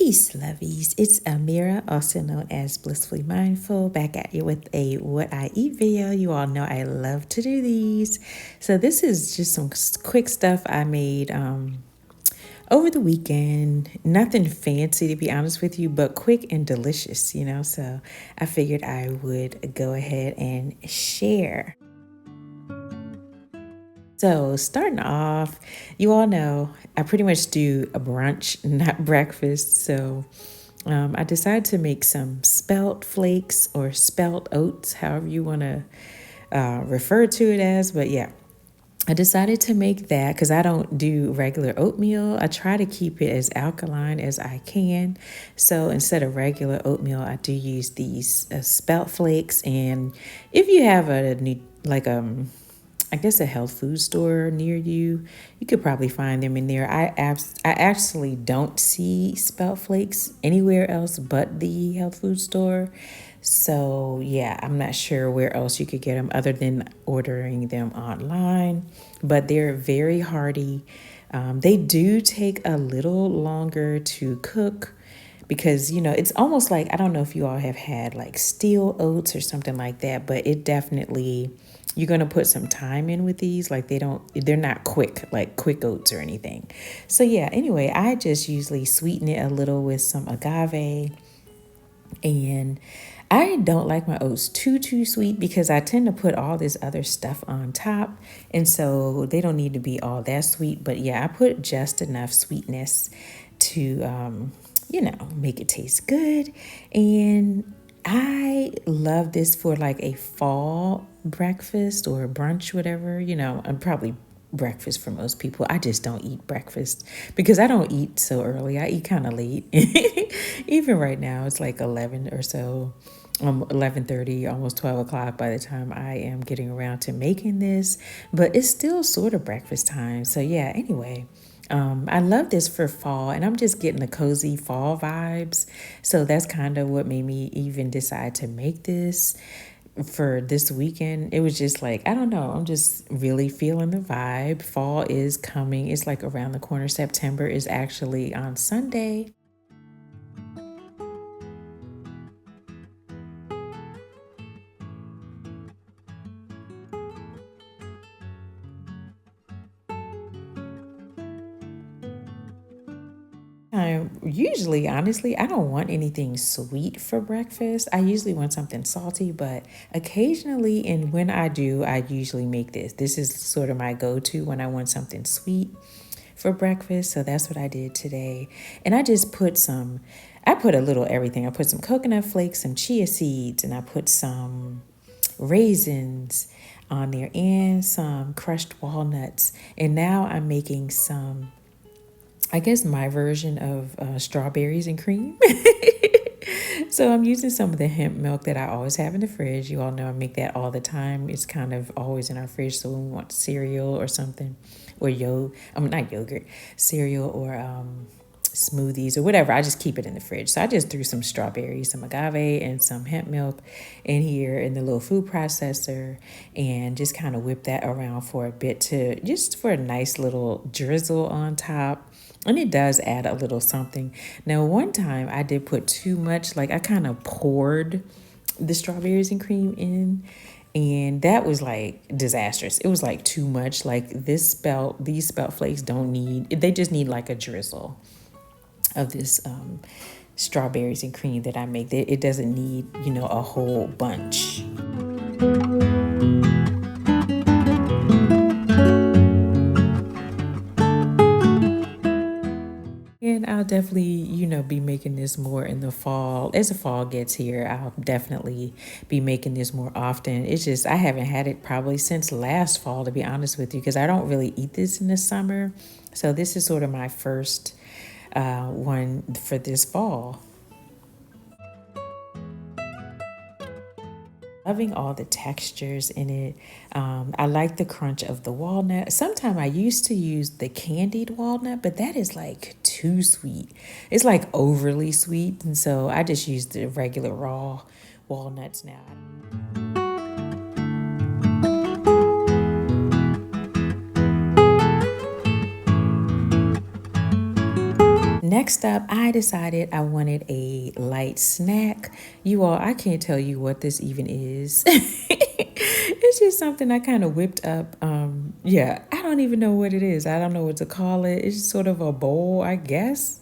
Peace, lovies. It's Amira, also known as Blissfully Mindful, back at you with a What I Eat video. You all know I love to do these. So this is just some quick stuff I made over the weekend. Nothing fancy, to be honest with you, but quick and delicious, So I figured I would go ahead and share. So, starting off, you all know I pretty much do a brunch, not breakfast. So, I decided to make some spelt flakes or spelt oats, however you want to refer to it as. But yeah, I decided to make that because I don't do regular oatmeal. I try to keep it as alkaline as I can. So instead of regular oatmeal, I do use these spelt flakes. And if you have I guess a health food store near you, you could probably find them in there. I actually don't see spelt flakes anywhere else but the health food store. So yeah, I'm not sure where else you could get them other than ordering them online, but they're very hearty. They do take a little longer to cook because it's almost like, I don't know if you all have had like steel oats or something like that, but it definitely, you're going to put some time in with these. Like they're not quick, like quick oats or anything. So yeah, anyway, I just usually sweeten it a little with some agave. And I don't like my oats too sweet because I tend to put all this other stuff on top. And so they don't need to be all that sweet. But yeah, I put just enough sweetness to, make it taste good. And I love this for like a fall breakfast or brunch, whatever. I'm probably breakfast for most people. I just don't eat breakfast because I don't eat so early. I eat kind of late. Even right now, it's like 11 or so, 11:30, almost 12 o'clock by the time I am getting around to making this. But it's still sort of breakfast time. So yeah, anyway. I love this for fall, and I'm just getting the cozy fall vibes. So that's kind of what made me even decide to make this for this weekend. It was just like, I don't know, I'm just really feeling the vibe. Fall is coming. It's like around the corner. September is actually on Sunday. Usually, honestly, I don't want anything sweet for breakfast. I usually want something salty, but occasionally, and when I do, I usually make this. This is sort of my go-to when I want something sweet for breakfast. So that's what I did today. And I put a little everything. I put some coconut flakes, some chia seeds, and I put some raisins on there and some crushed walnuts. And now I'm making some, I guess, my version of strawberries and cream. So I'm using some of the hemp milk that I always have in the fridge. You all know I make that all the time. It's kind of always in our fridge. So when we want cereal or something, or not yogurt, cereal or smoothies or whatever, I just keep it in the fridge. So I just threw some strawberries, some agave, and some hemp milk in here in the little food processor and just kind of whip that around for a bit just for a nice little drizzle on top. And it does add a little something. Now, one time I did put too much, like I kind of poured the strawberries and cream in, and that was like disastrous. It was like too much. Like these spelt flakes they just need like a drizzle of this strawberries and cream that I make. It doesn't need, a whole bunch. And I'll definitely, be making this more in the fall. As the fall gets here, I'll definitely be making this more often. It's just, I haven't had it probably since last fall, to be honest with you, because I don't really eat this in the summer. So this is sort of my first one for this fall. Loving all the textures in it. I like the crunch of the walnut. Sometimes I used to use the candied walnut, but that is like too sweet. It's like overly sweet. And so I just use the regular raw walnuts now. next up, I decided I wanted a light snack. You all, I can't tell you what this even is. It's just something I kind of whipped up. Yeah, I don't even know what it is. I don't know what to call it. It's sort of a bowl, I guess.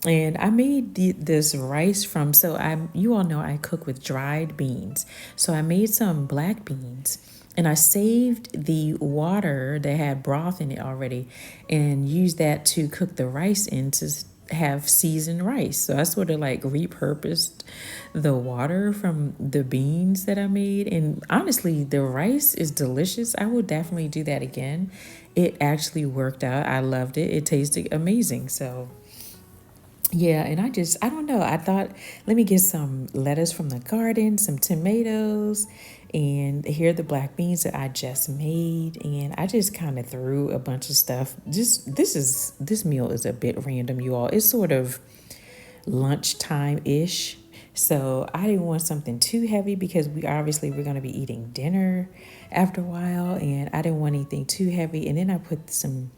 And I made this rice from, so you all know I cook with dried beans. So I made some black beans and I saved the water that had broth in it already and used that to cook the rice in to have seasoned rice. So I sort of like repurposed the water from the beans that I made. And honestly, the rice is delicious. I will definitely do that again. It actually worked out. I loved it. It tasted amazing. So yeah, and I don't know. I thought, let me get some lettuce from the garden, some tomatoes, and here are the black beans that I just made. And I just kind of threw a bunch of stuff. This meal is a bit random, you all. It's sort of lunchtime-ish. So I didn't want something too heavy because we're going to be eating dinner after a while, and I didn't want anything too heavy. And then I put some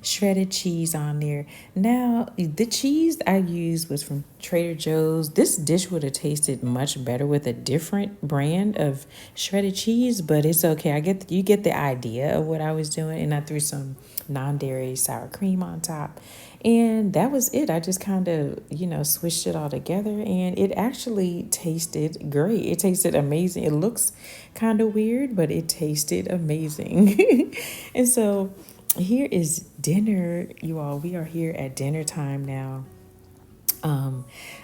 shredded cheese on there. Now, the cheese I used was from Trader Joe's. This dish would have tasted much better with a different brand of shredded cheese, but it's okay. You get the idea of what I was doing, and I threw some non-dairy sour cream on top. And that was it. I just kind of, switched it all together, and it actually tasted great. It tasted amazing. It looks kind of weird, but it tasted amazing. And so here is dinner, you all. We are here at dinner time now.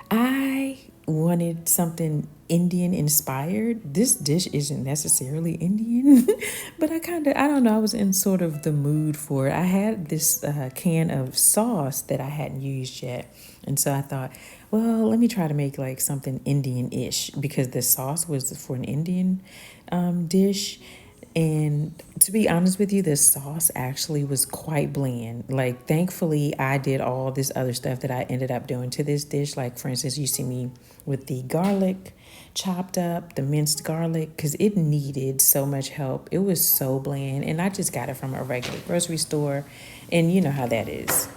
I wanted something Indian inspired. This dish isn't necessarily Indian, but I don't know, I was in sort of the mood for it. I had this can of sauce that I hadn't used yet. And so I thought, well, let me try to make like something Indian-ish because the sauce was for an Indian dish. And to be honest with you, the sauce actually was quite bland. Like, thankfully, I did all this other stuff that I ended up doing to this dish. Like, for instance, you see me with the garlic chopped up, the minced garlic, because it needed so much help. It was so bland. And I just got it from a regular grocery store. And you know how that is.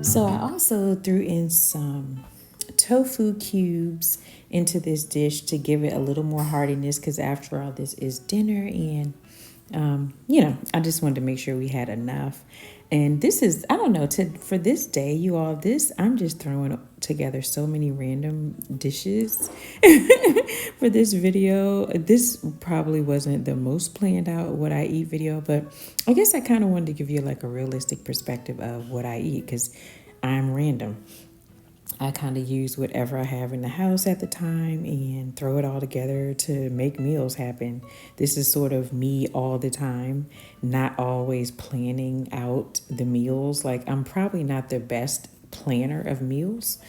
So I also threw in some tofu cubes into this dish to give it a little more heartiness because after all, this is dinner and, I just wanted to make sure we had enough. And this is, I don't know, for this day, you all, I'm just throwing together so many random dishes for this video. This probably wasn't the most planned out what I eat video, but I guess I kind of wanted to give you like a realistic perspective of what I eat because I'm random. I kind of use whatever I have in the house at the time and throw it all together to make meals happen. This is sort of me all the time, not always planning out the meals. Like, I'm probably not the best planner of meals.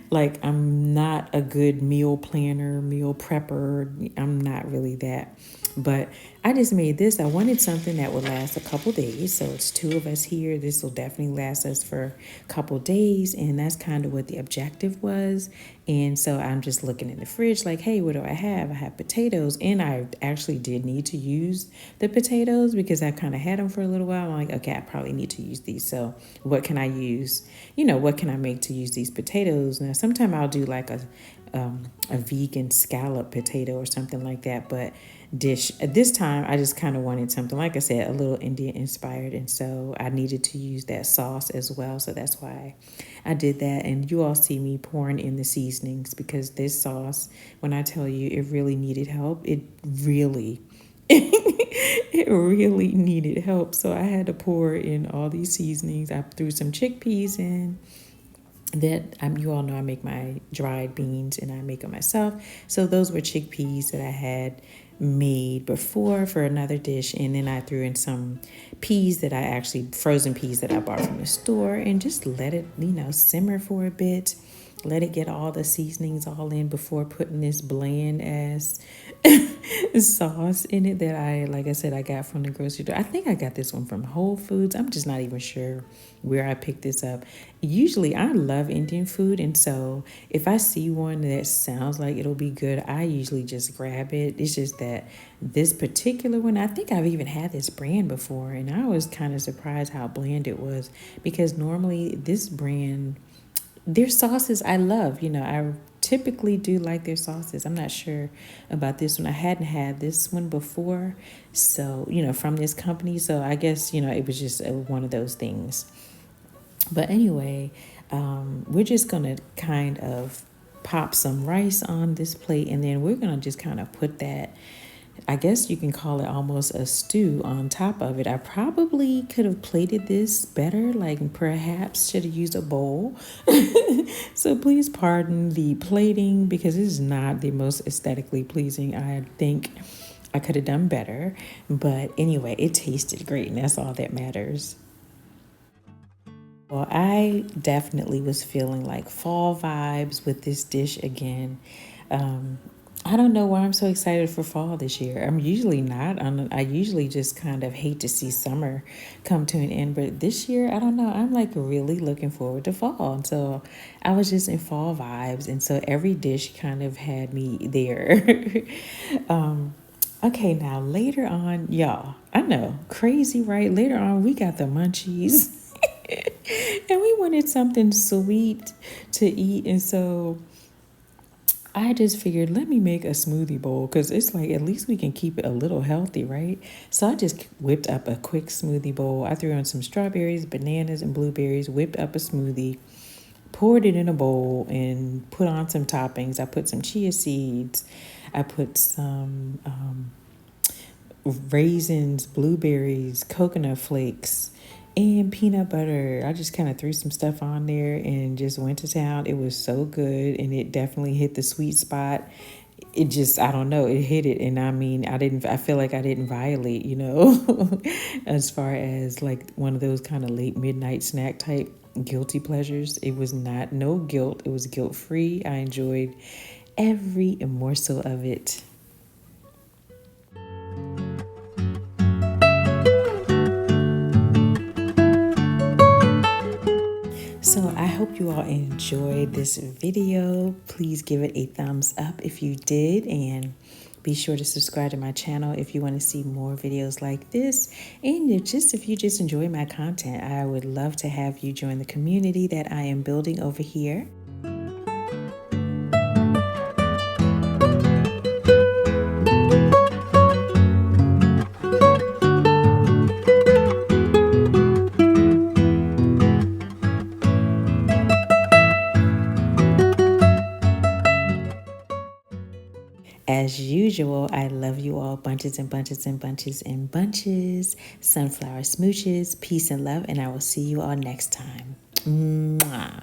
Like, I'm not a good meal planner, meal prepper. I'm not really that. But I just made this. I wanted something that would last a couple days. So it's two of us here. This will definitely last us for a couple days. And that's kind of what the objective was. And so I'm just looking in the fridge like, hey, what do I have? I have potatoes. And I actually did need to use the potatoes because I kind of had them for a little while. I'm like, okay, I probably need to use these. So what can I use? What can I make to use these potatoes? Now, sometime I'll do like a vegan scallop potato or something like that. But dish at this time I just kind of wanted something, like I said, a little Indian inspired, and so I needed to use that sauce as well, so that's why I did that. And you all see me pouring in the seasonings because this sauce, when I tell you it really needed help, it really it really needed help. So I had to pour in all these seasonings. I threw some chickpeas in that you all know I make my dried beans and I make them myself. So those were chickpeas that I had made before for another dish, and then I threw in some frozen peas that I bought from the store, and just let it simmer for a bit. let it get all the seasonings all in before putting this bland ass sauce in it that like I said, I got from the grocery store. I think I got this one from Whole Foods. I'm just not even sure where I picked this up. Usually I love Indian food, and so if I see one that sounds like it'll be good, I usually just grab it. It's just that this particular one, I think I've even had this brand before, and I was kind of surprised how bland it was, because normally this brand, their sauces I love. I typically do like their sauces. I'm not sure about this one. I hadn't had this one before, so, from this company. So I guess, it was just one of those things. But anyway, we're just going to kind of pop some rice on this plate, and then we're going to just kind of put that, I guess you can call it almost a stew, on top of it. I probably could have plated this better, like perhaps should have used a bowl. So please pardon the plating, because this is not the most aesthetically pleasing. I think I could have done better. But anyway, it tasted great, and that's all that matters. Well, I definitely was feeling like fall vibes with this dish again. Um, I don't know why I'm so excited for fall this year. I'm usually not. I usually just kind of hate to see summer come to an end. But this year, I don't know. I'm like really looking forward to fall. And so I was just in fall vibes. And so every dish kind of had me there. um, okay, now later on, y'all, I know, crazy, right? Later on, we got the munchies. And we wanted something sweet to eat. And so I just figured, let me make a smoothie bowl, because it's like at least we can keep it a little healthy, right? So I just whipped up a quick smoothie bowl. I threw in some strawberries, bananas, and blueberries, whipped up a smoothie, poured it in a bowl, and put on some toppings. I put some chia seeds. I put some raisins, blueberries, coconut flakes, and peanut butter. I just kind of threw some stuff on there and just went to town. It was so good, and it definitely hit the sweet spot. It just, I don't know, it hit it. And I mean, I feel like I didn't violate, as far as like one of those kind of late midnight snack type guilty pleasures. It was not, no guilt. It was guilt free. I enjoyed every morsel of it. So I hope you all enjoyed this video. Please give it a thumbs up if you did, and be sure to subscribe to my channel if you want to see more videos like this. And if you just enjoy my content, I would love to have you join the community that I am building over here. As usual, I love you all bunches and bunches and bunches and bunches. Sunflower smooches, peace and love, and I will see you all next time. Mwah.